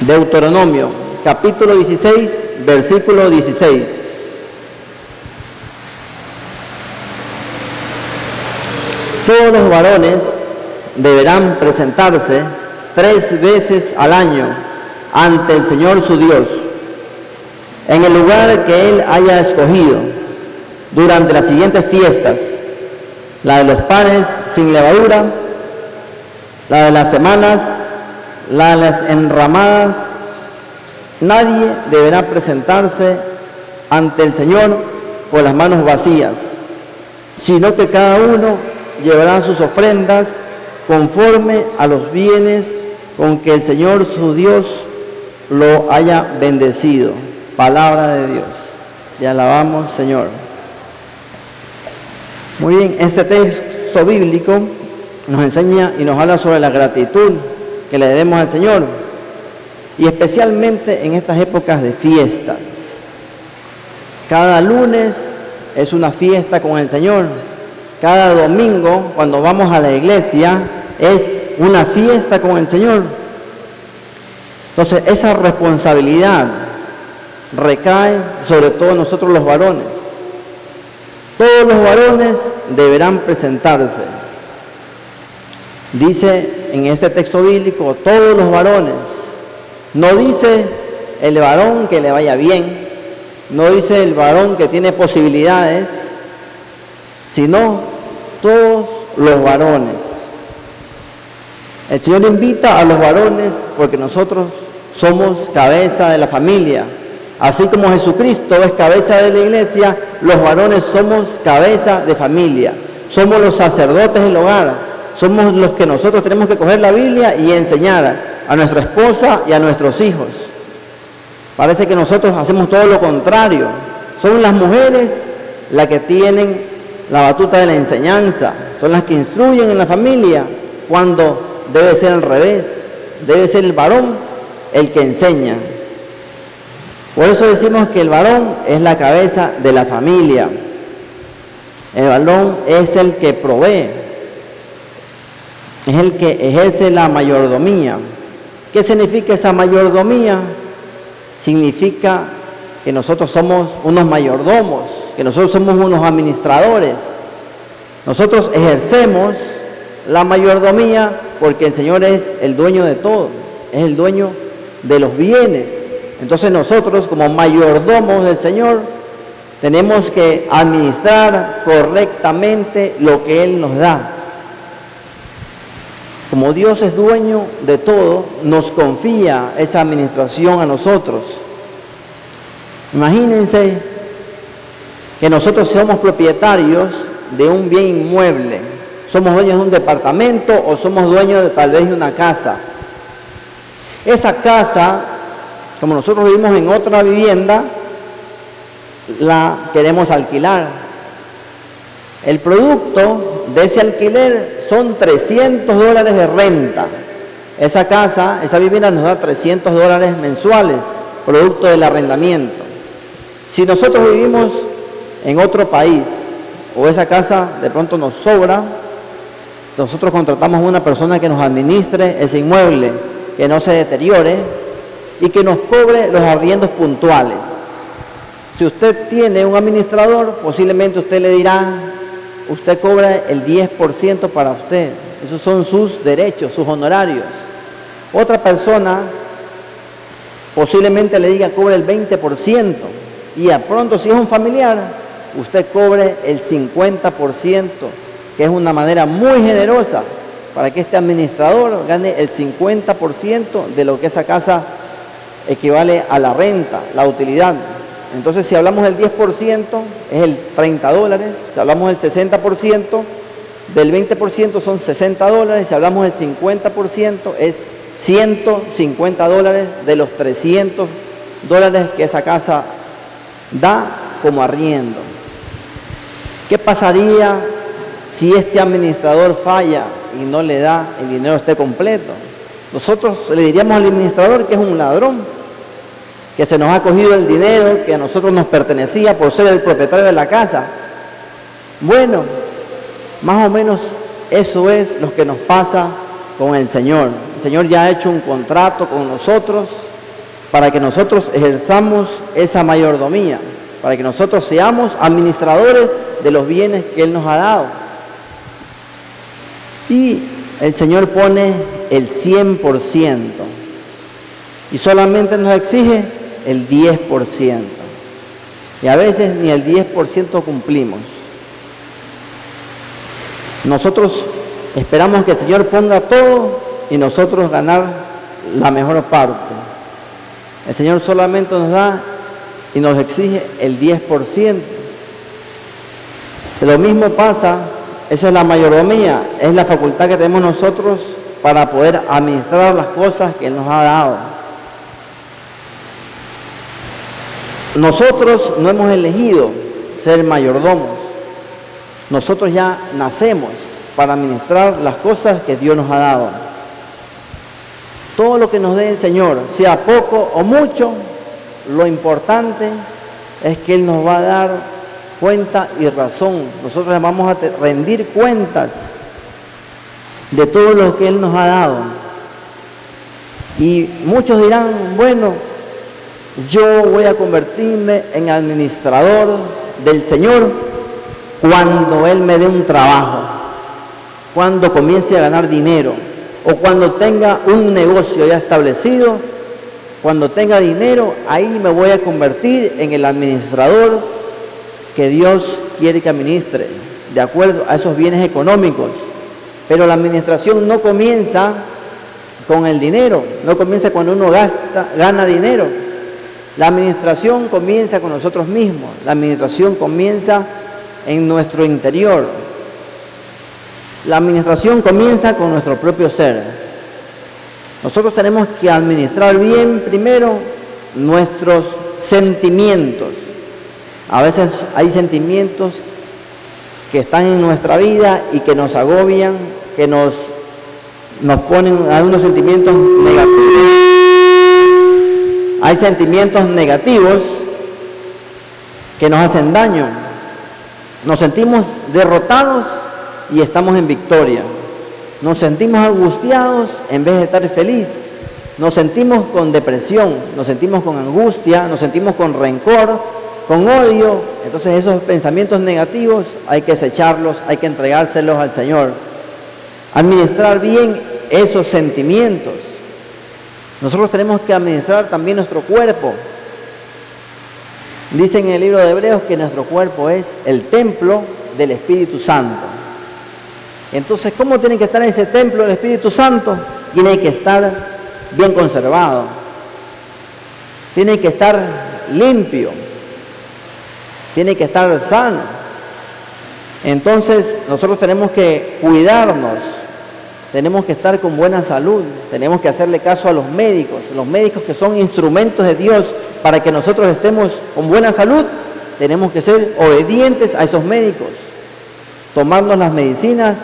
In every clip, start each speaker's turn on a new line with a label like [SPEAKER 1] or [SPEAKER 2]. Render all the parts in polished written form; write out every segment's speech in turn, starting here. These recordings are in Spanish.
[SPEAKER 1] Deuteronomio, capítulo 16, versículo 16. Todos los varones deberán presentarse 3 veces al año ante el Señor su Dios, en el lugar que Él haya escogido, durante las siguientes fiestas: la de los panes sin levadura, la de las semanas, la de las enramadas. Nadie deberá presentarse ante el Señor con las manos vacías, sino que cada uno llevará sus ofrendas conforme a los bienes con que el Señor su Dios lo haya bendecido. Palabra de Dios. Te alabamos, Señor. Muy bien, este texto bíblico nos enseña y nos habla sobre la gratitud que le debemos al Señor, y especialmente en estas épocas de fiestas. Cada lunes es una fiesta con el Señor. Cada domingo, cuando vamos a la iglesia, es una fiesta con el Señor. Entonces, esa responsabilidad recae sobre todos nosotros los varones. Todos los varones deberán presentarse. Dice en este texto bíblico, todos los varones. No dice el varón que le vaya bien, no dice el varón que tiene posibilidades, sino todos los varones. El Señor invita a los varones porque nosotros somos cabeza de la familia. Así como Jesucristo es cabeza de la iglesia, los varones somos cabeza de familia. Somos los sacerdotes del hogar. Somos los que nosotros tenemos que coger la Biblia y enseñar a nuestra esposa y a nuestros hijos. Parece que nosotros hacemos todo lo contrario. Son las mujeres las que tienen la batuta de la enseñanza. Son las que instruyen en la familia, cuando debe ser al revés. Debe ser el varón el que enseña. Por eso decimos que el varón es la cabeza de la familia. El varón es el que provee, es el que ejerce la mayordomía. ¿Qué significa esa mayordomía? Significa que nosotros somos unos mayordomos, que nosotros somos unos administradores. Nosotros ejercemos la mayordomía porque el Señor es el dueño de todo, es el dueño de los bienes. Entonces nosotros, como mayordomos del Señor, tenemos que administrar correctamente lo que Él nos da. Como Dios es dueño de todo, nos confía esa administración a nosotros. Imagínense que nosotros somos propietarios de un bien inmueble. Somos dueños de un departamento o somos dueños de tal vez de una casa. Esa casa, como nosotros vivimos en otra vivienda, la queremos alquilar. El producto de ese alquiler son $300 de renta. Esa casa, esa vivienda nos da $300 mensuales, producto del arrendamiento. Si nosotros vivimos en otro país, o esa casa de pronto nos sobra, nosotros contratamos a una persona que nos administre ese inmueble, que no se deteriore y que nos cobre los arriendos puntuales. Si usted tiene un administrador, posiblemente usted le dirá, usted cobra el 10% para usted. Esos son sus derechos, sus honorarios. Otra persona posiblemente le diga, cobre el 20%. Y de pronto, si es un familiar, usted cobre el 50%, que es una manera muy generosa para que este administrador gane el 50% de lo que esa casa equivale a la renta, la utilidad. Entonces, si hablamos del 10%, es el $30. Si hablamos del 60%, del 20% son $60. Si hablamos del 50%, es $150 de los $300 que esa casa da como arriendo. ¿Qué pasaría si este administrador falla y no le da el dinero esté completo? Nosotros le diríamos al administrador que es un ladrón, que se nos ha cogido el dinero que a nosotros nos pertenecía por ser el propietario de la casa. Bueno, más o menos eso es lo que nos pasa con el Señor. El Señor ya ha hecho un contrato con nosotros, para que nosotros ejerzamos esa mayordomía, para que nosotros seamos administradores de los bienes que Él nos ha dado. Y el Señor pone el 100% y solamente nos exige el 10%. Y a veces ni el 10% cumplimos. Nosotros esperamos que el Señor ponga todo y nosotros ganar la mejor parte. El Señor solamente nos da y nos exige el 10%. Lo mismo pasa, esa es la mayordomía, es la facultad que tenemos nosotros para poder administrar las cosas que Él nos ha dado. Nosotros no hemos elegido ser mayordomos. Nosotros ya nacemos para administrar las cosas que Dios nos ha dado. Todo lo que nos dé el Señor, sea poco o mucho, lo importante es que Él nos va a dar cuenta y razón. Nosotros vamos a rendir cuentas de todo lo que Él nos ha dado. Y muchos dirán, bueno, yo voy a convertirme en administrador del Señor cuando Él me dé un trabajo, cuando comience a ganar dinero, o cuando tenga un negocio ya establecido. Cuando tenga dinero, ahí me voy a convertir en el administrador que Dios quiere que administre, de acuerdo a esos bienes económicos. Pero la administración no comienza con el dinero, no comienza cuando uno gana dinero. La administración comienza con nosotros mismos, la administración comienza en nuestro interior. La administración comienza con nuestro propio ser. Nosotros tenemos que administrar bien primero nuestros sentimientos. A veces hay sentimientos que están en nuestra vida y que nos agobian, que nos ponen a unos sentimientos negativos. Hay sentimientos negativos que nos hacen daño. Nos sentimos derrotados y estamos en victoria. Nos sentimos angustiados en vez de estar feliz. Nos sentimos con depresión, nos sentimos con angustia, nos sentimos con rencor, con odio. Entonces esos pensamientos negativos hay que desecharlos, hay que entregárselos al Señor. Administrar bien esos sentimientos. Nosotros tenemos que administrar también nuestro cuerpo. Dice en el libro de Hebreos que nuestro cuerpo es el templo del Espíritu Santo. Entonces, ¿cómo tiene que estar ese templo del Espíritu Santo? Tiene que estar bien conservado. Tiene que estar limpio. Tiene que estar sano. Entonces, nosotros tenemos que cuidarnos. Tenemos que estar con buena salud. Tenemos que hacerle caso a los médicos que son instrumentos de Dios para que nosotros estemos con buena salud. Tenemos que ser obedientes a esos médicos, tomarnos las medicinas,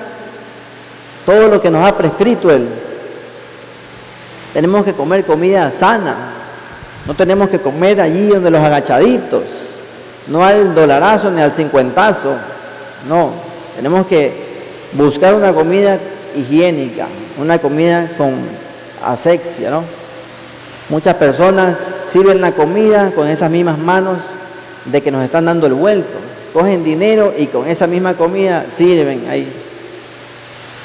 [SPEAKER 1] todo lo que nos ha prescrito Él. Tenemos que comer comida sana. No tenemos que comer allí donde los agachaditos, no al dolarazo ni al cincuentazo. No, tenemos que buscar una comida higiénica, una comida con asepsia, ¿no? Muchas personas sirven la comida con esas mismas manos de que nos están dando el vuelto. Cogen dinero y con esa misma comida sirven ahí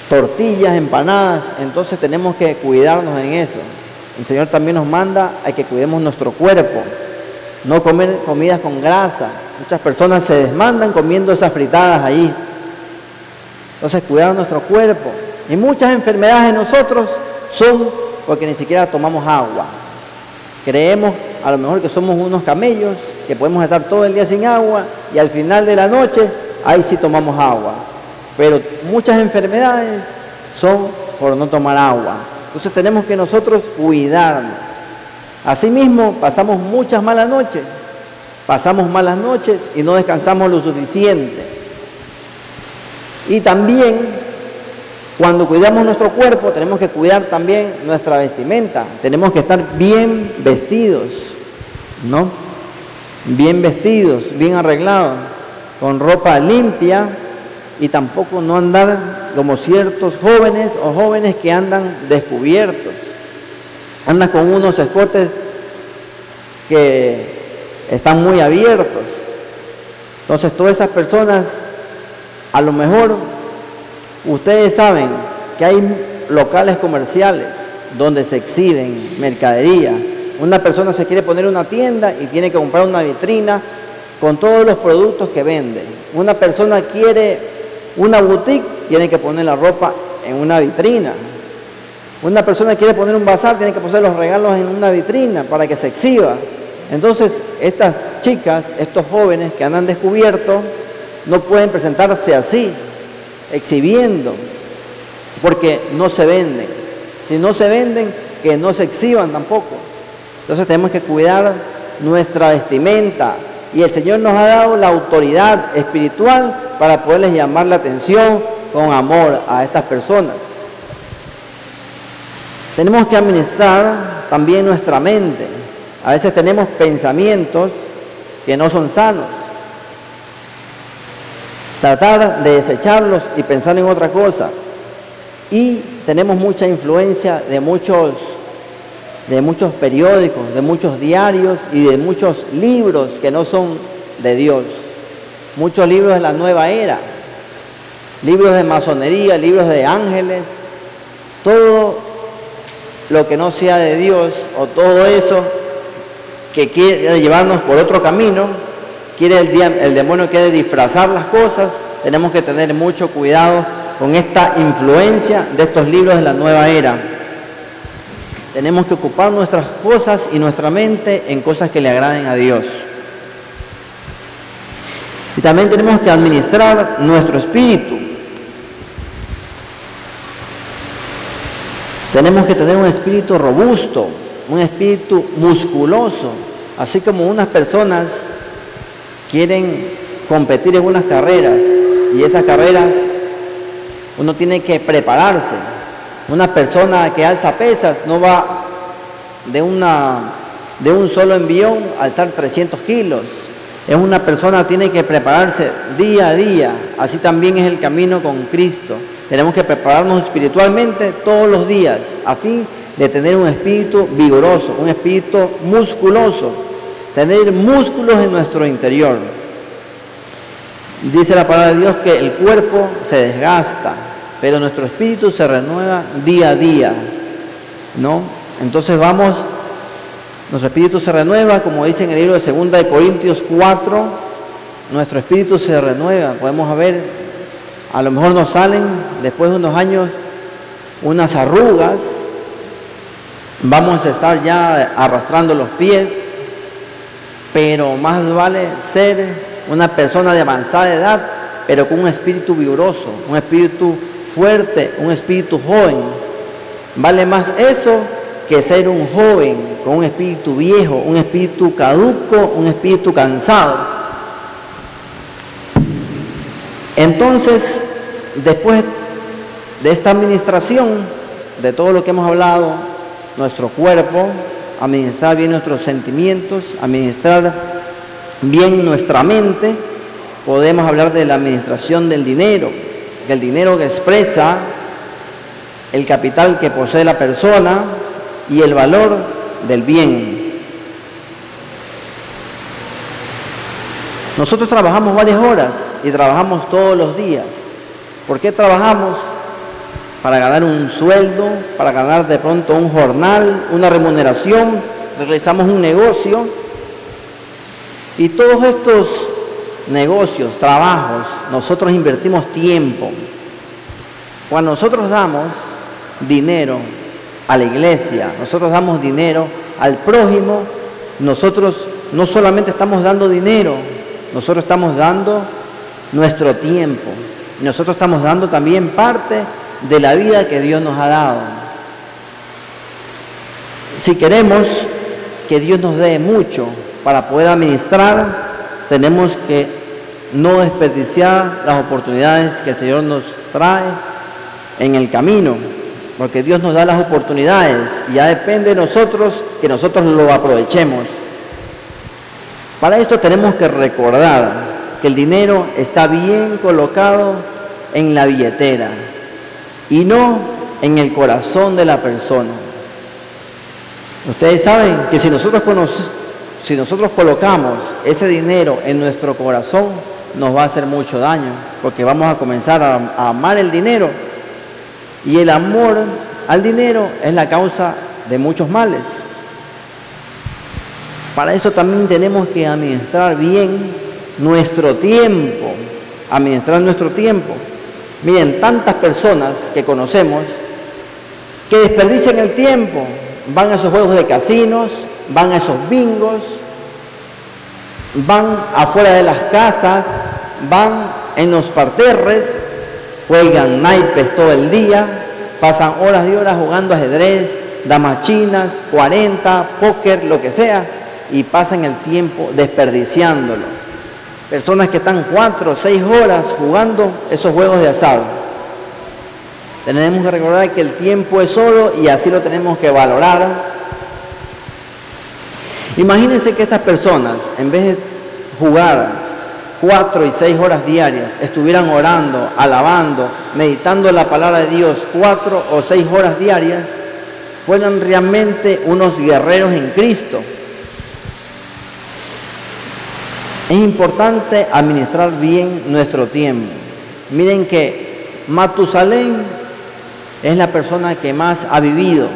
[SPEAKER 1] tortillas, empanadas. Entonces tenemos que cuidarnos en eso. El Señor también nos manda a que cuidemos nuestro cuerpo, no comer comidas con grasa. Muchas personas se desmandan comiendo esas fritadas allí. Entonces cuidar nuestro cuerpo. Y muchas enfermedades de nosotros son porque ni siquiera tomamos agua. Creemos a lo mejor que somos unos camellos, que podemos estar todo el día sin agua y al final de la noche, ahí sí tomamos agua. Pero muchas enfermedades son por no tomar agua. Entonces tenemos que nosotros cuidarnos. Asimismo, pasamos muchas malas noches. Pasamos malas noches y no descansamos lo suficiente. Y también, cuando cuidamos nuestro cuerpo, tenemos que cuidar también nuestra vestimenta. Tenemos que estar bien vestidos, ¿no? Bien vestidos, bien arreglados, con ropa limpia, y tampoco no andar como ciertos jóvenes o jóvenes que andan descubiertos. Andan con unos escotes que están muy abiertos. Entonces, todas esas personas, a lo mejor, ustedes saben que hay locales comerciales donde se exhiben mercadería. Una persona se quiere poner una tienda y tiene que comprar una vitrina con todos los productos que vende. Una persona quiere una boutique, tiene que poner la ropa en una vitrina. Una persona quiere poner un bazar, tiene que poner los regalos en una vitrina para que se exhiba. Entonces, estas chicas, estos jóvenes que han descubierto, no pueden presentarse así, exhibiendo, porque no se venden. Si no se venden, que no se exhiban tampoco. Entonces tenemos que cuidar nuestra vestimenta, y el Señor nos ha dado la autoridad espiritual para poderles llamar la atención con amor a estas personas. Tenemos que administrar también nuestra mente. A veces tenemos pensamientos que no son sanos. Tratar de desecharlos y pensar en otra cosa. Y tenemos mucha influencia de muchos periódicos, de muchos diarios y de muchos libros que no son de Dios. Muchos libros de la nueva era, libros de masonería, libros de ángeles, todo lo que no sea de Dios, o todo eso que quiere llevarnos por otro camino, el demonio quiere disfrazar las cosas. Tenemos que tener mucho cuidado con esta influencia de estos libros de la nueva era. Tenemos que ocupar nuestras cosas y nuestra mente en cosas que le agraden a Dios. Y también tenemos que administrar nuestro espíritu. Tenemos que tener un espíritu robusto, un espíritu musculoso, así como unas personas quieren competir en unas carreras, y esas carreras uno tiene que prepararse. Una persona que alza pesas no va de un solo envión a alzar 300 kilos. Es una persona que tiene que prepararse día a día. Así también es el camino con Cristo. Tenemos que prepararnos espiritualmente todos los días a fin de tener un espíritu vigoroso, un espíritu musculoso, tener músculos en nuestro interior. Dice la palabra de Dios que el cuerpo se desgasta, pero nuestro espíritu se renueva día a día, ¿no? Entonces nuestro espíritu se renueva, como dice en el libro de 2 de Corintios 4, nuestro espíritu se renueva. Podemos ver, a lo mejor nos salen después de unos años unas arrugas, vamos a estar ya arrastrando los pies, pero más vale ser una persona de avanzada edad, pero con un espíritu vigoroso, un espíritu fuerte, un espíritu joven. Vale más eso que ser un joven con un espíritu viejo, un espíritu caduco, un espíritu cansado. Entonces, después de esta administración, de todo lo que hemos hablado, nuestro cuerpo, administrar bien nuestros sentimientos, administrar bien nuestra mente, podemos hablar de la administración del dinero que expresa el capital que posee la persona y el valor del bien. Nosotros trabajamos varias horas y trabajamos todos los días. ¿Por qué trabajamos? Para ganar un sueldo, para ganar de pronto un jornal, una remuneración, realizamos un negocio, y todos estos negocios, trabajos, nosotros invertimos tiempo. Cuando nosotros damos dinero a la iglesia, nosotros damos dinero al prójimo, nosotros no solamente estamos dando dinero, nosotros estamos dando nuestro tiempo, nosotros estamos dando también parte de la vida que Dios nos ha dado. Si queremos que Dios nos dé mucho para poder administrar, tenemos que no desperdiciar las oportunidades que el Señor nos trae en el camino, porque Dios nos da las oportunidades y ya depende de nosotros que nosotros lo aprovechemos. Para esto tenemos que recordar que el dinero está bien colocado en la billetera y no en el corazón de la persona. Ustedes saben que si nosotros si nosotros colocamos ese dinero en nuestro corazón, nos va a hacer mucho daño, porque vamos a comenzar a amar el dinero. Y el amor al dinero es la causa de muchos males. Para eso también tenemos que administrar bien nuestro tiempo. Administrar nuestro tiempo. Miren, tantas personas que conocemos que desperdician el tiempo. Van a esos juegos de casinos, van a esos bingos, van afuera de las casas, van en los parterres, juegan naipes todo el día, pasan horas y horas jugando ajedrez, damas chinas, 40, póker, lo que sea, y pasan el tiempo desperdiciándolo. Personas que están 4 o 6 horas jugando esos juegos de azar. Tenemos que recordar que el tiempo es oro y así lo tenemos que valorar. Imagínense que estas personas, en vez de jugar 4 y 6 horas diarias, estuvieran orando, alabando, meditando la palabra de Dios 4 o 6 horas diarias, fueran realmente unos guerreros en Cristo. Es importante administrar bien nuestro tiempo. Miren que Matusalén es la persona que más ha vivido.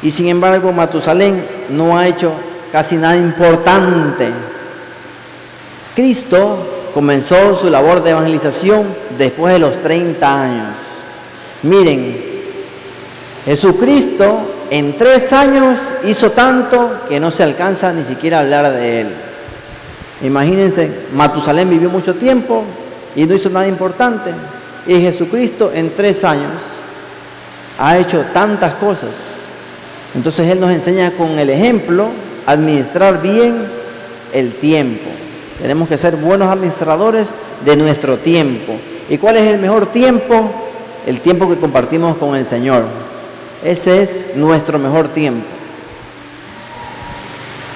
[SPEAKER 1] Y sin embargo, Matusalén no ha hecho casi nada importante. Cristo comenzó su labor de evangelización después de los 30 años. Miren, Jesucristo en 3 años hizo tanto que no se alcanza ni siquiera a hablar de él. Imagínense, Matusalén vivió mucho tiempo y no hizo nada importante. Y Jesucristo en 3 años ha hecho tantas cosas. Entonces Él nos enseña con el ejemplo a administrar bien el tiempo. Tenemos que ser buenos administradores de nuestro tiempo. ¿Y cuál es el mejor tiempo? El tiempo que compartimos con el Señor. Ese es nuestro mejor tiempo.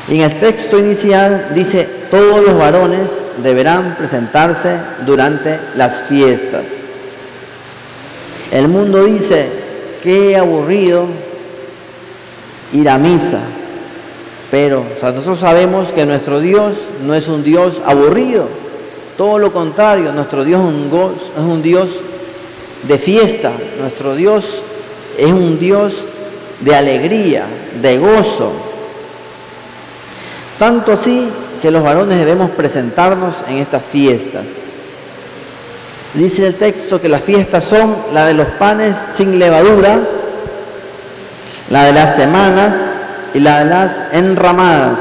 [SPEAKER 1] Y en el texto inicial dice, todos los varones deberán presentarse durante las fiestas. El mundo dice, qué aburrido ir a misa. Pero nosotros sabemos que nuestro Dios no es un Dios aburrido. Todo lo contrario, nuestro Dios es un Dios de fiesta. Nuestro Dios es un Dios de alegría, de gozo. Tanto así que los varones debemos presentarnos en estas fiestas. Dice el texto que las fiestas son la de los panes sin levadura, la de las semanas y la de las enramadas.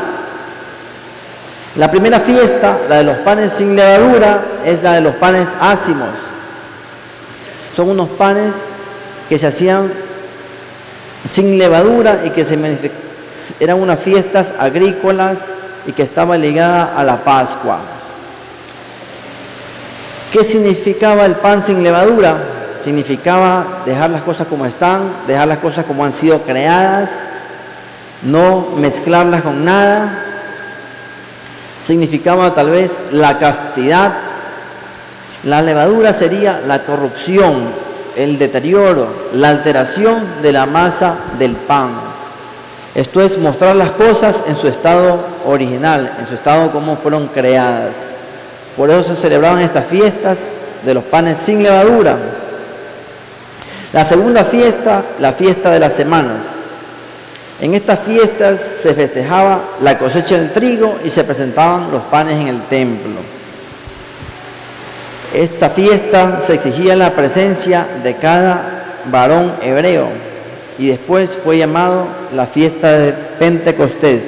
[SPEAKER 1] La primera fiesta, la de los panes sin levadura, es la de los panes ácimos. Son unos panes que se hacían sin levadura y que eran unas fiestas agrícolas y que estaba ligada a la Pascua. ¿Qué significaba el pan sin levadura? Significaba dejar las cosas como están, dejar las cosas como han sido creadas, no mezclarlas con nada. Significaba tal vez la castidad. La levadura sería la corrupción, el deterioro, la alteración de la masa del pan. Esto es mostrar las cosas en su estado original, en su estado como fueron creadas. Por eso se celebraban estas fiestas de los panes sin levadura. La segunda fiesta, la fiesta de las semanas. En estas fiestas se festejaba la cosecha del trigo y se presentaban los panes en el templo. Esta fiesta se exigía la presencia de cada varón hebreo y después fue llamado la fiesta de Pentecostés.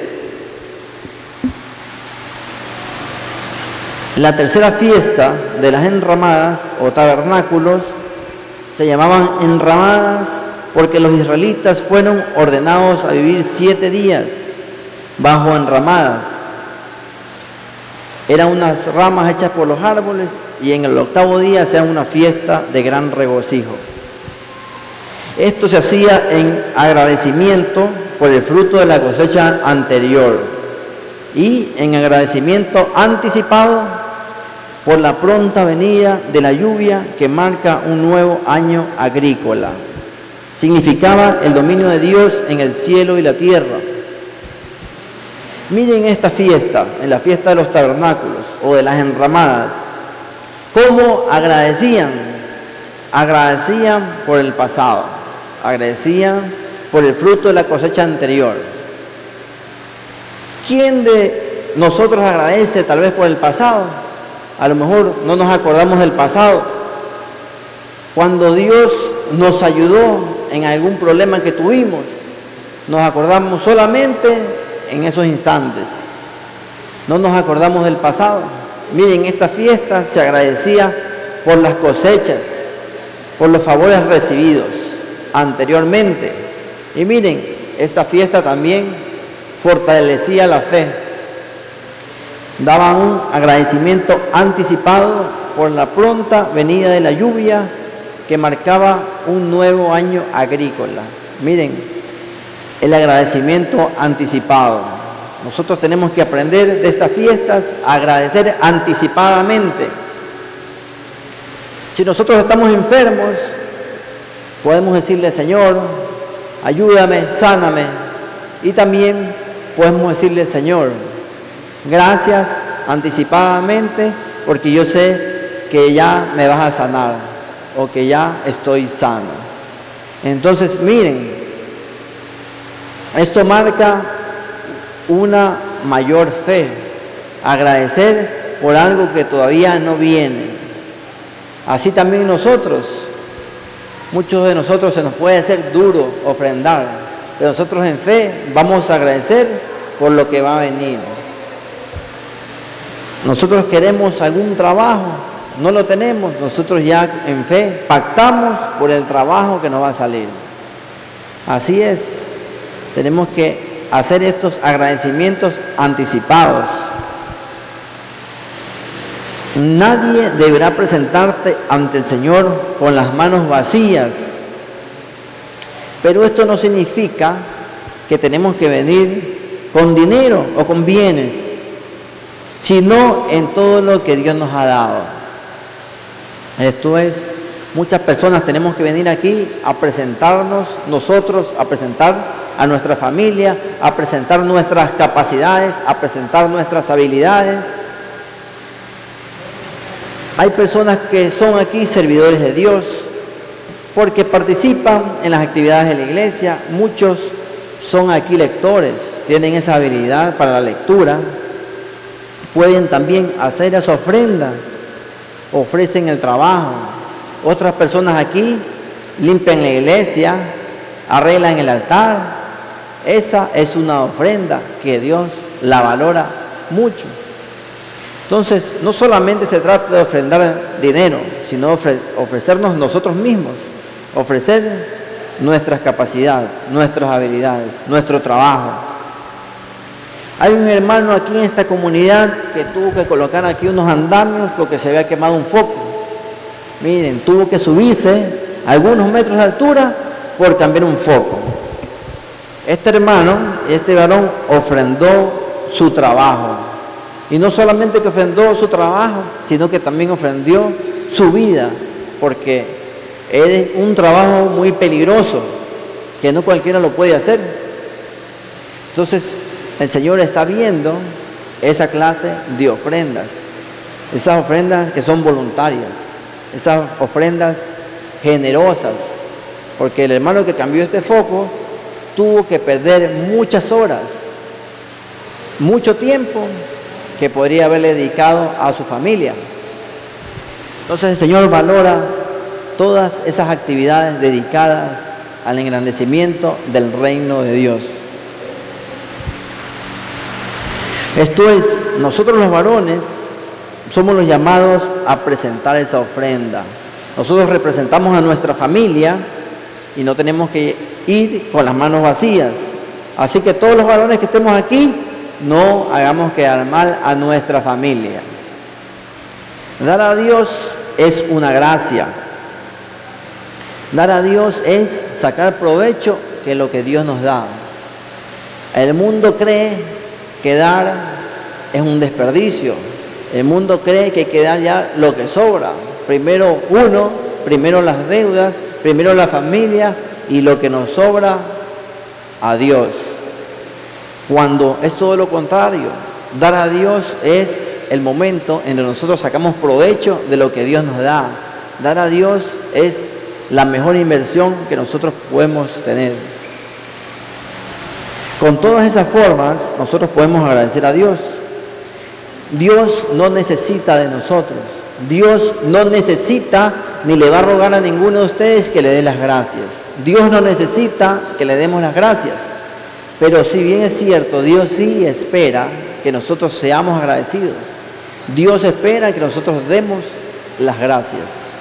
[SPEAKER 1] La tercera fiesta de las enramadas o tabernáculos se llamaban enramadas porque los israelitas fueron ordenados a vivir 7 días bajo enramadas. Eran unas ramas hechas por los árboles y en el 8º día hacían una fiesta de gran regocijo. Esto se hacía en agradecimiento por el fruto de la cosecha anterior y en agradecimiento anticipado por la pronta venida de la lluvia que marca un nuevo año agrícola. Significaba el dominio de Dios en el cielo y la tierra. Miren esta fiesta, en la fiesta de los tabernáculos o de las enramadas, cómo agradecían por el pasado, agradecían por el fruto de la cosecha anterior. ¿Quién de nosotros agradece tal vez por el pasado? A lo mejor no nos acordamos del pasado. Cuando Dios nos ayudó en algún problema que tuvimos, nos acordamos solamente en esos instantes. No nos acordamos del pasado. Miren, esta fiesta se agradecía por las cosechas, por los favores recibidos anteriormente. Y miren, esta fiesta también fortalecía la fe. Daban un agradecimiento anticipado por la pronta venida de la lluvia que marcaba un nuevo año agrícola. Miren, el agradecimiento anticipado. Nosotros tenemos que aprender de estas fiestas a agradecer anticipadamente. Si nosotros estamos enfermos, podemos decirle: Señor, ayúdame, sáname. Y también podemos decirle: Señor, gracias anticipadamente, porque yo sé que ya me vas a sanar o que ya estoy sano. Entonces, miren, esto marca una mayor fe, agradecer por algo que todavía no viene. Así también nosotros, muchos de nosotros se nos puede hacer duro ofrendar, pero nosotros en fe vamos a agradecer por lo que va a venir. Nosotros queremos algún trabajo, no lo tenemos, nosotros ya en fe pactamos por el trabajo que nos va a salir. Así es, tenemos que hacer estos agradecimientos anticipados. Nadie deberá presentarte ante el Señor con las manos vacías, pero esto no significa que tenemos que venir con dinero o con bienes, sino en todo lo que Dios nos ha dado. Esto es, muchas personas tenemos que venir aquí a presentarnos nosotros, a presentar a nuestra familia, a presentar nuestras capacidades, a presentar nuestras habilidades. Hay personas que son aquí servidores de Dios porque participan en las actividades de la iglesia. Muchos son aquí lectores, tienen esa habilidad para la lectura. Pueden también hacer esa ofrenda, ofrecen el trabajo. Otras personas aquí limpian la iglesia, arreglan el altar. Esa es una ofrenda que Dios la valora mucho. Entonces, no solamente se trata de ofrendar dinero, sino ofrecernos nosotros mismos, ofrecer nuestras capacidades, nuestras habilidades, nuestro trabajo. Hay un hermano aquí en esta comunidad que tuvo que colocar aquí unos andamios porque se había quemado un foco. Miren, tuvo que subirse a algunos metros de altura por cambiar un foco. Este hermano, este varón, ofrendó su trabajo. Y no solamente que ofrendó su trabajo, sino que también ofrendió su vida, porque es un trabajo muy peligroso, que no cualquiera lo puede hacer. Entonces, el Señor está viendo esa clase de ofrendas, esas ofrendas que son voluntarias, esas ofrendas generosas, porque el hermano que cambió este foco tuvo que perder muchas horas, mucho tiempo que podría haberle dedicado a su familia. Entonces el Señor valora todas esas actividades dedicadas al engrandecimiento del reino de Dios. Esto es, nosotros los varones somos los llamados a presentar esa ofrenda. Nosotros representamos a nuestra familia y no tenemos que ir con las manos vacías. Así que todos los varones que estemos aquí, no hagamos quedar mal a nuestra familia. Dar a Dios es una gracia. Dar a Dios es sacar provecho de lo que Dios nos da. El mundo cree que dar es un desperdicio. El mundo cree que hay que dar ya lo que sobra. Primero uno, primero las deudas, primero la familia y lo que nos sobra a Dios. Cuando es todo lo contrario. Dar a Dios es el momento en que nosotros sacamos provecho de lo que Dios nos da. Dar a Dios es la mejor inversión que nosotros podemos tener. Con todas esas formas, nosotros podemos agradecer a Dios. Dios no necesita de nosotros. Dios no necesita ni le va a rogar a ninguno de ustedes que le dé las gracias. Dios no necesita que le demos las gracias. Pero si bien es cierto, Dios sí espera que nosotros seamos agradecidos. Dios espera que nosotros demos las gracias.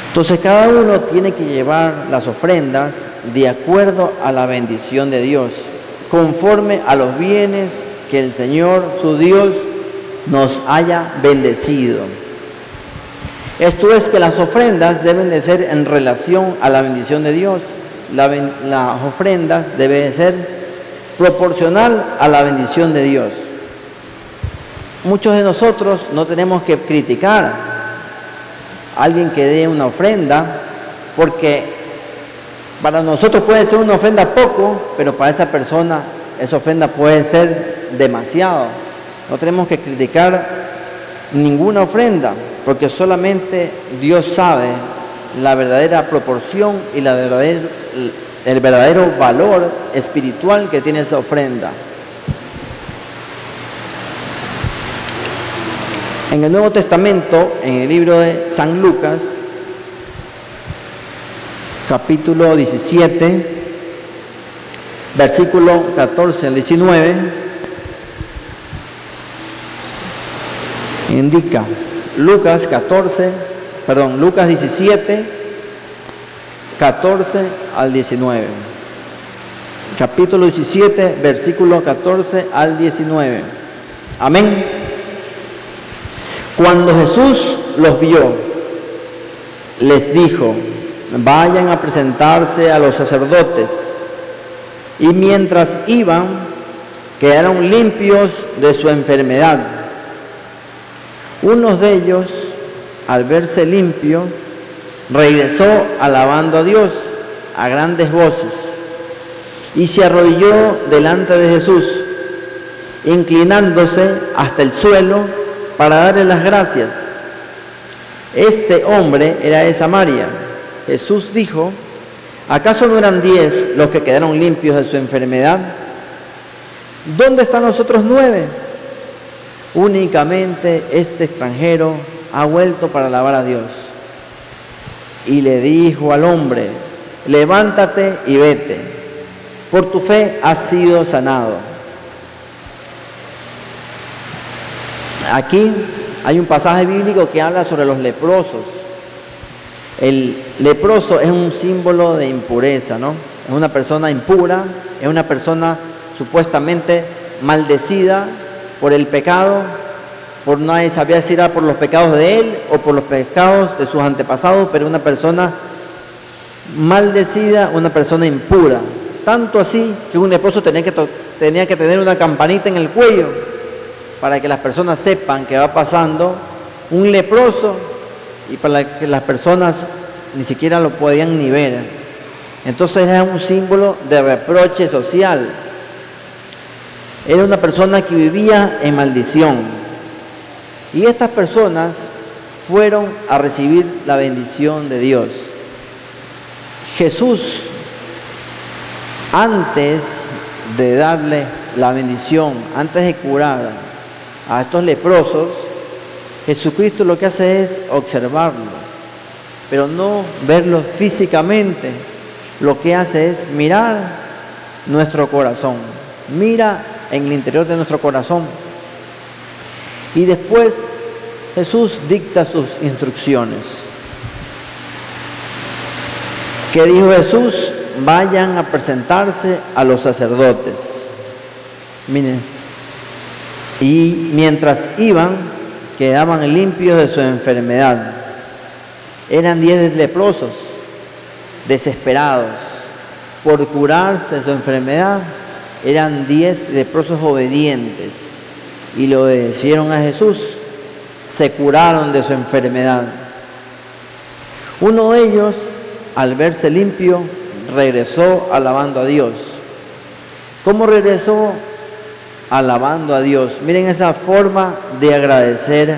[SPEAKER 1] Entonces cada uno tiene que llevar las ofrendas de acuerdo a la bendición de Dios, conforme a los bienes que el Señor, su Dios, nos haya bendecido. Esto es que las ofrendas deben de ser en relación a la bendición de Dios. Las ofrendas deben de ser proporcional a la bendición de Dios. Muchos de nosotros no tenemos que criticar a alguien que dé una ofrenda, porque para nosotros puede ser una ofrenda poco, pero para esa persona esa ofrenda puede ser demasiado. No tenemos que criticar ninguna ofrenda, porque solamente Dios sabe la verdadera proporción y el verdadero valor espiritual que tiene esa ofrenda. En el Nuevo Testamento, en el libro de San Lucas, capítulo 17, versículo 14 al 19, indica Lucas 17, 14 al 19. Capítulo 17, versículo 14 al 19. Amén. Cuando Jesús los vio, les dijo: vayan a presentarse a los sacerdotes. Y mientras iban, quedaron limpios de su enfermedad. Uno de ellos, al verse limpio, regresó alabando a Dios a grandes voces y se arrodilló delante de Jesús, inclinándose hasta el suelo para darle las gracias. Este hombre era de Samaria. Jesús dijo: ¿acaso no eran 10 los que quedaron limpios de su enfermedad? ¿Dónde están los otros 9? Únicamente este extranjero ha vuelto para alabar a Dios. Y le dijo al hombre: levántate y vete, por tu fe has sido sanado. Aquí hay un pasaje bíblico que habla sobre los leprosos. El leproso es un símbolo de impureza, ¿no? Es una persona impura, es una persona supuestamente maldecida por el pecado, por nadie sabía si era por los pecados de él o por los pecados de sus antepasados, pero una persona maldecida, una persona impura. Tanto así que un leproso tenía que tener una campanita en el cuello para que las personas sepan que va pasando un leproso, y para que las personas ni siquiera lo podían ni ver. Entonces era un símbolo de reproche social. Era una persona que vivía en maldición. Y estas personas fueron a recibir la bendición de Dios. Jesús, antes de darles la bendición, antes de curar a estos leprosos, Jesucristo lo que hace es observarlos, pero no verlos físicamente. Lo que hace es mirar nuestro corazón, mira en el interior de nuestro corazón. Y después Jesús dicta sus instrucciones. ¿Qué dijo Jesús? Vayan a presentarse a los sacerdotes. Miren, y mientras iban, quedaban limpios de su enfermedad. Eran 10 leprosos, desesperados por curarse de su enfermedad. Eran 10 leprosos obedientes y le obedecieron a Jesús. Se curaron de su enfermedad. Uno de ellos, al verse limpio, regresó alabando a Dios. ¿Cómo regresó? Alabando a Dios. Miren esa forma de agradecer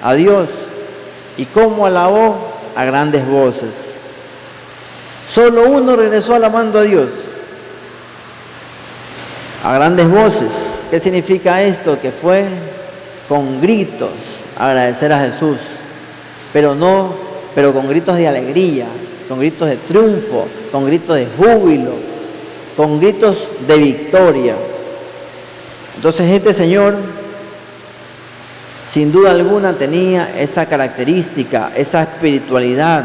[SPEAKER 1] a Dios. ¿Y cómo alabó? A grandes voces. Solo uno regresó alabando a Dios. A grandes voces. ¿Qué significa esto? Que fue con gritos a agradecer a Jesús. Pero con gritos de alegría, con gritos de triunfo, con gritos de júbilo, con gritos de victoria. Entonces este Señor, sin duda alguna, tenía esa característica, esa espiritualidad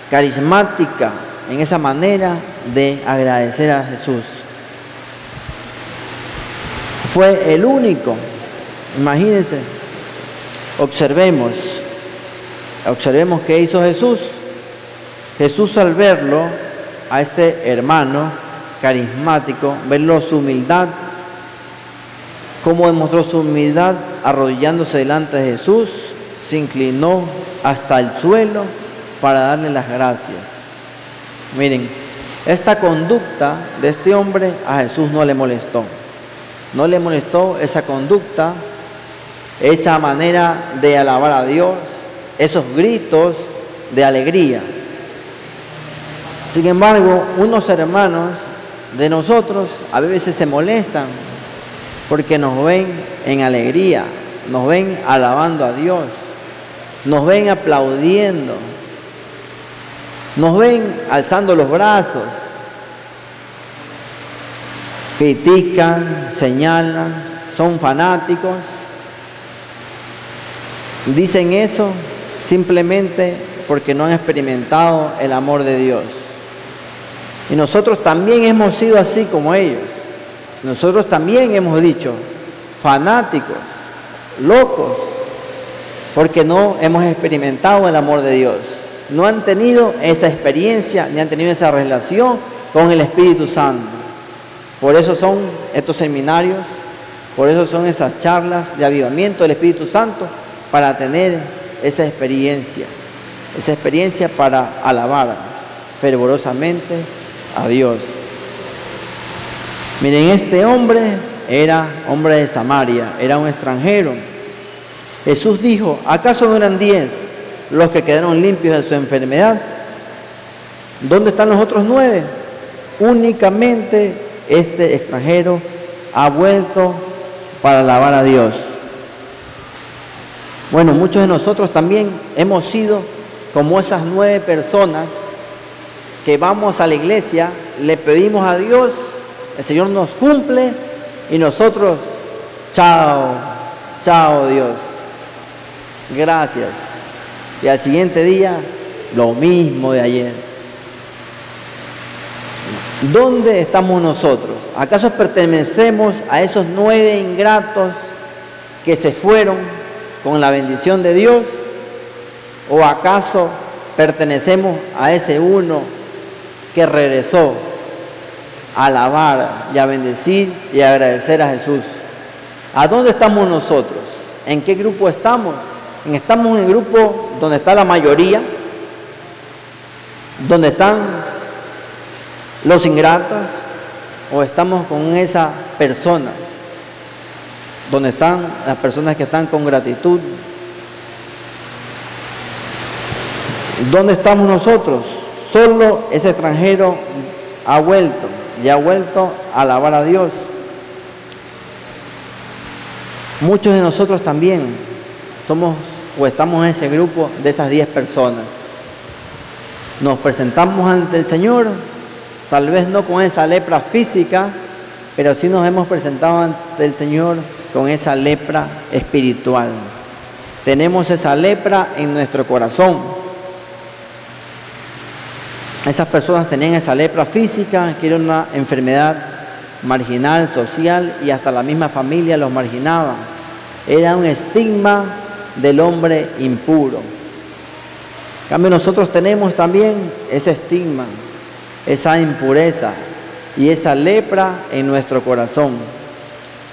[SPEAKER 1] carismática en esa manera de agradecer a Jesús. Fue el único. Imagínense, observemos qué hizo Jesús. Jesús, al verlo, a este hermano carismático, verlo su humildad, cómo demostró su humildad, arrodillándose delante de Jesús, se inclinó hasta el suelo para darle las gracias. Miren, esta conducta de este hombre a Jesús no le molestó. No le molestó esa conducta, esa manera de alabar a Dios, esos gritos de alegría. Sin embargo, unos hermanos de nosotros a veces se molestan porque nos ven en alegría, nos ven alabando a Dios, nos ven aplaudiendo, nos ven alzando los brazos, critican, señalan, son fanáticos. Dicen eso simplemente porque no han experimentado el amor de Dios. Y nosotros también hemos sido así como ellos. Nosotros también hemos dicho, fanáticos, locos, porque no hemos experimentado el amor de Dios. No han tenido esa experiencia, ni han tenido esa relación con el Espíritu Santo. Por eso son estos seminarios, por eso son esas charlas de avivamiento del Espíritu Santo, para tener esa experiencia para alabar fervorosamente a Dios. Miren, este hombre era hombre de Samaria, era un extranjero. Jesús dijo, ¿acaso no eran 10 los que quedaron limpios de su enfermedad? ¿Dónde están los otros 9? Únicamente este extranjero ha vuelto para alabar a Dios. Bueno, muchos de nosotros también hemos sido como esas 9 personas que vamos a la iglesia, le pedimos a Dios, el Señor nos cumple y nosotros, chao, chao Dios, gracias. Y al siguiente día, lo mismo de ayer. ¿Dónde estamos nosotros? ¿Acaso pertenecemos a esos 9 ingratos que se fueron con la bendición de Dios? ¿O acaso pertenecemos a ese uno que regresó a alabar y a bendecir y a agradecer a Jesús? ¿A dónde estamos nosotros? ¿En qué grupo estamos? ¿Estamos en el grupo donde está la mayoría? ¿Donde están los ingratos? ¿O estamos con esa persona? ¿Donde están las personas que están con gratitud? ¿Dónde estamos nosotros? Solo ese extranjero ha vuelto a alabar a Dios. Muchos de nosotros también somos o estamos en ese grupo de esas 10 personas. Nos presentamos ante el Señor, tal vez no con esa lepra física, pero sí nos hemos presentado ante el Señor con esa lepra espiritual. Tenemos esa lepra en nuestro corazón. Esas personas tenían esa lepra física, que era una enfermedad marginal, social, y hasta la misma familia los marginaba. Era un estigma del hombre impuro. En cambio, nosotros tenemos también ese estigma, esa impureza y esa lepra en nuestro corazón.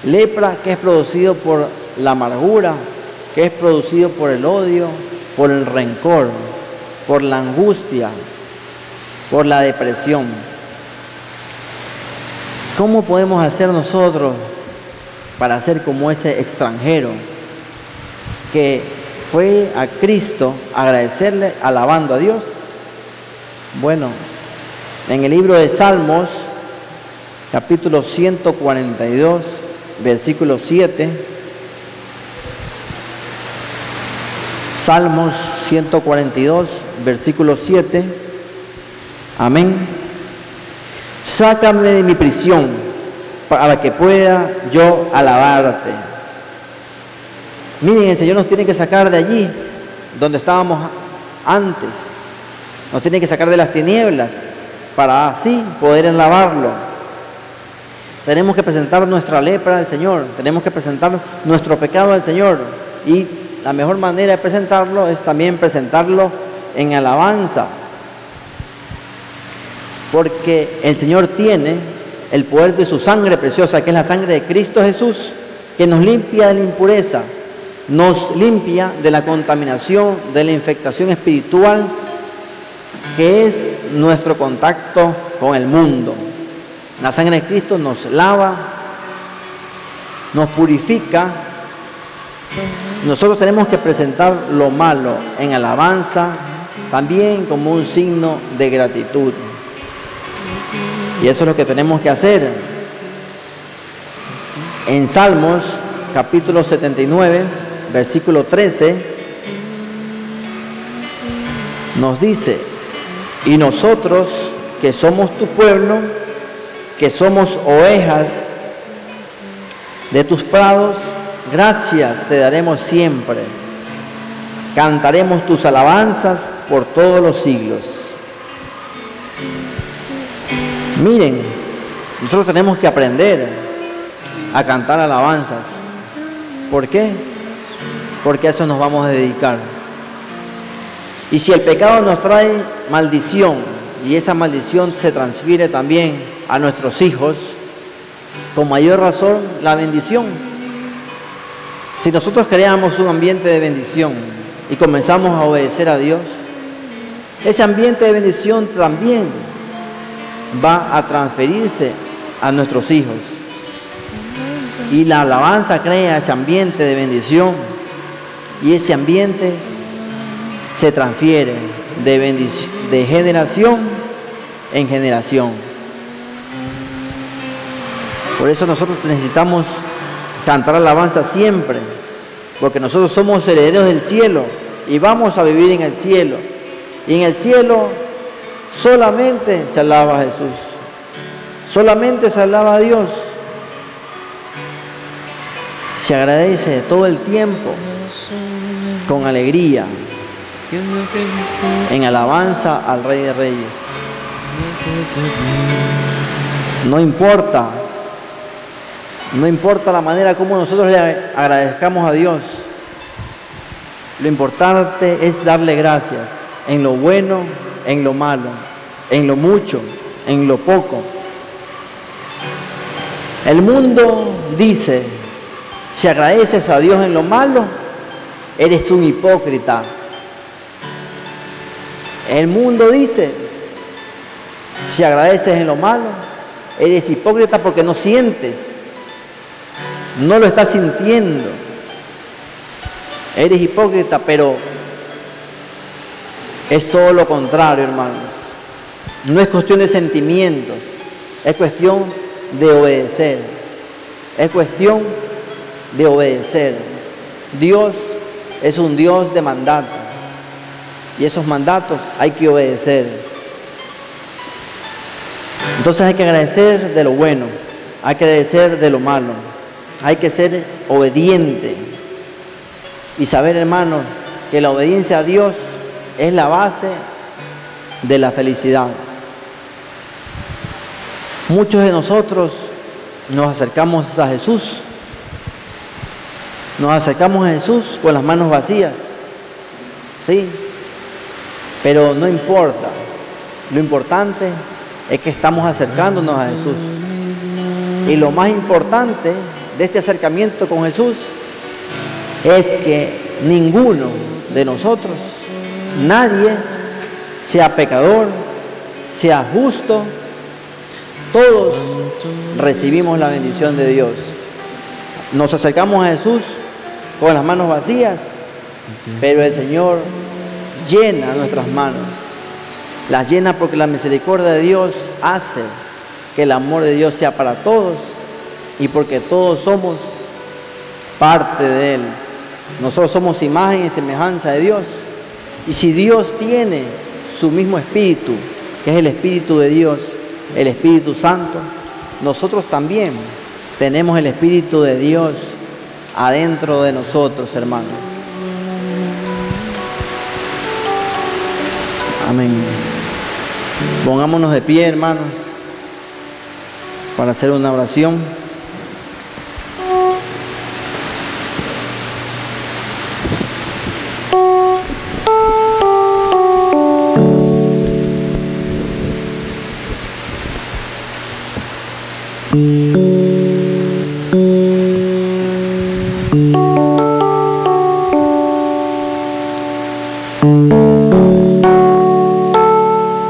[SPEAKER 1] Lepra que es producido por la amargura, que es producido por el odio, por el rencor, por la angustia, por la depresión. ¿Cómo podemos hacer nosotros para ser como ese extranjero que fue a Cristo a agradecerle alabando a Dios? Bueno, en el libro de Salmos, capítulo 142, versículo 7, Salmos 142, versículo 7, amén. Sácame de mi prisión para que pueda yo alabarte. Miren, el Señor nos tiene que sacar de allí, donde estábamos antes. Nos tiene que sacar de las tinieblas para así poder alabarlo. Tenemos que presentar nuestra lepra al Señor, tenemos que presentar nuestro pecado al Señor, y la mejor manera de presentarlo es también presentarlo en alabanza, porque el Señor tiene el poder de su sangre preciosa, que es la sangre de Cristo Jesús, que nos limpia de la impureza, nos limpia de la contaminación, de la infectación espiritual, que es nuestro contacto con el mundo. La sangre de Cristo nos lava, nos purifica. Nosotros tenemos que presentar lo malo en alabanza, también como un signo de gratitud. Y eso es lo que tenemos que hacer. En Salmos, capítulo 79, versículo 13, nos dice: y nosotros, que somos tu pueblo, que somos ovejas de tus prados, gracias te daremos siempre. Cantaremos tus alabanzas por todos los siglos. Miren, nosotros tenemos que aprender a cantar alabanzas. ¿Por qué? Porque a eso nos vamos a dedicar. Y si el pecado nos trae maldición, y esa maldición se transfiere también a nuestros hijos, con mayor razón la bendición. Si nosotros creamos un ambiente de bendición y comenzamos a obedecer a Dios, ese ambiente de bendición también va a transferirse a nuestros hijos. Y la alabanza crea ese ambiente de bendición, y ese ambiente se transfiere de generación en generación. Por eso nosotros necesitamos cantar alabanza siempre, porque nosotros somos herederos del cielo y vamos a vivir en el cielo. Y en el cielo solamente se alaba a Jesús, solamente se alaba a Dios, se agradece todo el tiempo con alegría, en alabanza al Rey de Reyes. No importa la manera como nosotros le agradezcamos a Dios. Lo importante es darle gracias en lo bueno, en lo malo, en lo mucho, en lo poco. El mundo dice: si agradeces a Dios en lo malo, eres un hipócrita. El mundo dice: si agradeces en lo malo, eres hipócrita porque no sientes, no lo estás sintiendo. Eres hipócrita, pero es todo lo contrario, hermanos. No es cuestión de sentimientos, es cuestión de obedecer. Es cuestión de obedecer. Dios es un Dios de mandatos, y esos mandatos hay que obedecer. Entonces hay que agradecer de lo bueno, hay que agradecer de lo malo, hay que ser obediente y saber, hermanos, que la obediencia a Dios es la base de la felicidad. Muchos de nosotros nos acercamos a Jesús, con las manos vacías, ¿sí? Pero no importa, lo importante es que estamos acercándonos a Jesús. Y lo más importante de este acercamiento con Jesús es que ninguno de nosotros, nadie, sea pecador, sea justo, todos recibimos la bendición de Dios. Nos acercamos a Jesús con las manos vacías, pero el Señor llena nuestras manos. Las llena porque la misericordia de Dios hace que el amor de Dios sea para todos y porque todos somos parte de Él. Nosotros somos imagen y semejanza de Dios. Y si Dios tiene su mismo espíritu, que es el Espíritu de Dios, el Espíritu Santo, nosotros también tenemos el Espíritu de Dios adentro de nosotros, hermanos. Amén. Pongámonos de pie, hermanos, para hacer una oración.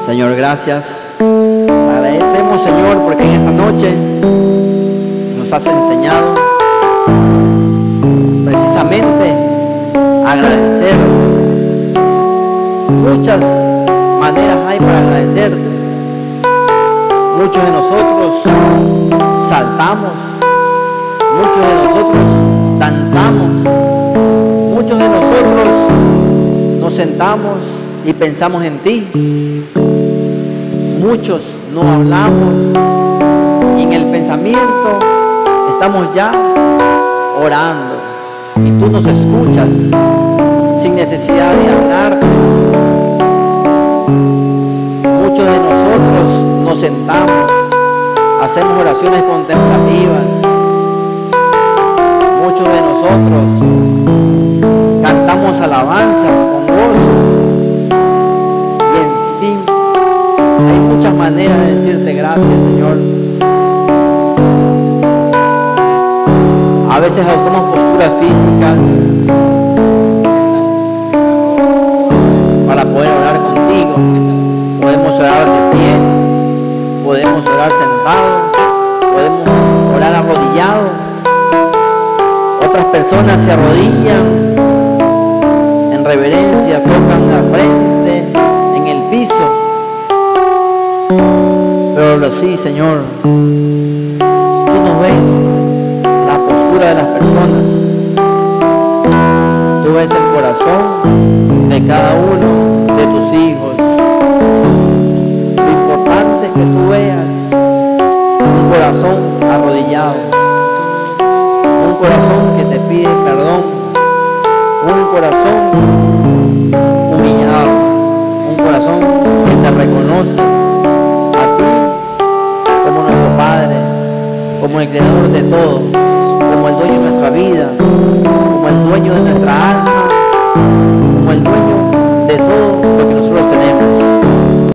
[SPEAKER 1] Señor, gracias. Agradecemos, Señor, porque en esta noche nos has enseñado precisamente a agradecerte. Muchas maneras hay para agradecerte. Muchos de nosotros saltamos, muchos de nosotros danzamos, muchos de nosotros nos sentamos y pensamos en ti. Muchos no hablamos y en el pensamiento estamos ya orando y tú nos escuchas sin necesidad de hablarte. Muchos de nosotros nos sentamos, hacemos oraciones contemplativas. Muchos de nosotros cantamos alabanzas con gozo. Y en fin, hay muchas maneras de decirte gracias, Señor. A veces adoptamos posturas físicas para poder orar contigo. Podemos orar de pie, podemos orar sentado, podemos orar arrodillado. Otras personas se arrodillan en reverencia, tocan la frente en el piso. Pero sí, Señor, tú nos ves la postura de las personas. Tú ves el corazón de cada uno de tus hijos. Lo importante es que tú veas un corazón arrodillado, un corazón que te pide perdón, un corazón humillado, un corazón que te reconoce a ti como nuestro Padre, como el Creador de todo, como el dueño de nuestra vida,